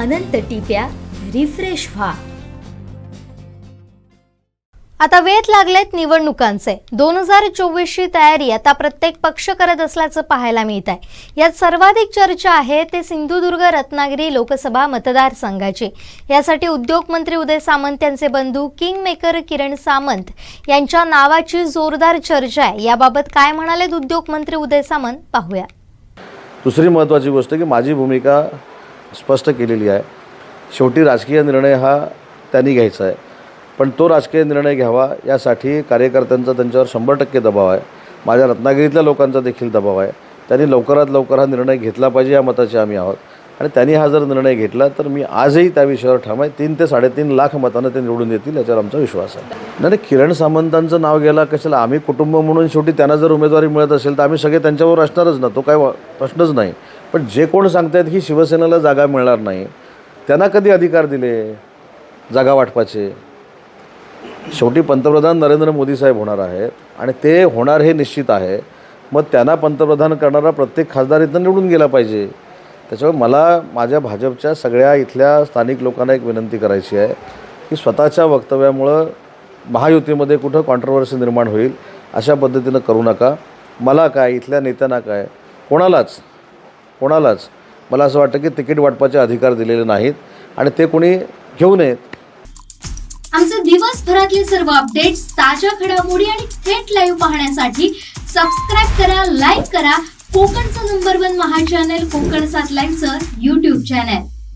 अनंत टिप्या refresh व्हा। आता वेध लागलेत निवडणुकांचे। 2024ची तयारी आता प्रत्येक पक्ष करत असल्याचं पाहायला मिळत आहे। यात सर्वाधिक चर्चा आहे ते सिंधुदुर्ग रत्नागिरी लोकसभा मतदारसंघाची। यासाठी उद्योग मंत्री उदय सामंत यांचे बंधू किंग मेकर किरण सामंत यांच्या नावाची जोरदार चर्चा आहे। याबाबत काय म्हणालेत उद्योग मंत्री उदय सामंत पाहूया। दुसरी महत्त्वाची गोष्ट की माझी भूमिका स्पष्ट केलेली आहे। शेवटी राजकीय निर्णय हा त्यांनी घ्यायचा आहे, पण तो राजकीय निर्णय घ्यावा यासाठी कार्यकर्त्यांचा त्यांच्यावर 100% दबाव आहे। माझ्या रत्नागिरीतल्या लोकांचा देखील दबाव आहे। त्यांनी लवकरात लवकर हा निर्णय घेतला पाहिजे या मताचे आम्ही आहोत आणि त्यांनी हा जर निर्णय घेतला तर मी आजही त्या विषयावर ठाम आहे। 3 ते 3.5 लाख मतांना ते निवडून येतील याच्यावर आमचा विश्वास आहे। नाही, किरण सामंतांचं नाव गेला कशाला? आम्ही कुटुंब म्हणून शेवटी त्यांना जर उमेदवारी मिळत असेल तर आम्ही सगळे त्यांच्यावर असणारच ना, तो काय प्रश्नच नाही। पण जे कोण सांगतायत की शिवसेनेला जागा मिळणार नाही, त्यांना कधी अधिकार दिले जागा वाटपाचे? शेवटी पंतप्रधान नरेंद्र मोदी साहेब होणार आहेत आणि ते होणार हे निश्चित आहे। मग त्यांना पंतप्रधान करणारा प्रत्येक खासदार इथं निवडून गेला पाहिजे। त्याच्यामुळे मला माझ्या भाजपच्या सगळ्या इथल्या स्थानिक लोकांना एक विनंती करायची आहे की स्वतःच्या वक्तव्यामुळं महायुतीमध्ये कुठं कॉन्ट्रोवर्सी निर्माण होईल अशा पद्धतीनं करू नका। मला काय, इथल्या नेत्यांना काय, कोणालाच मला असं वाटतं की तिकीट वाटपाचे अधिकार दिलेले नाहीत आणि ते कोणी घेऊ नयेत। आमचे दिवसभरातले सर्व अपडेट्स, ताज्या घडामोडी आणि थेट लाईव्ह पाहण्यासाठी सबस्क्राईब करा, लाईक करा कोकणचं नंबर 1 महा चॅनल कोकण 7 लाईव्हचं YouTube चॅनल।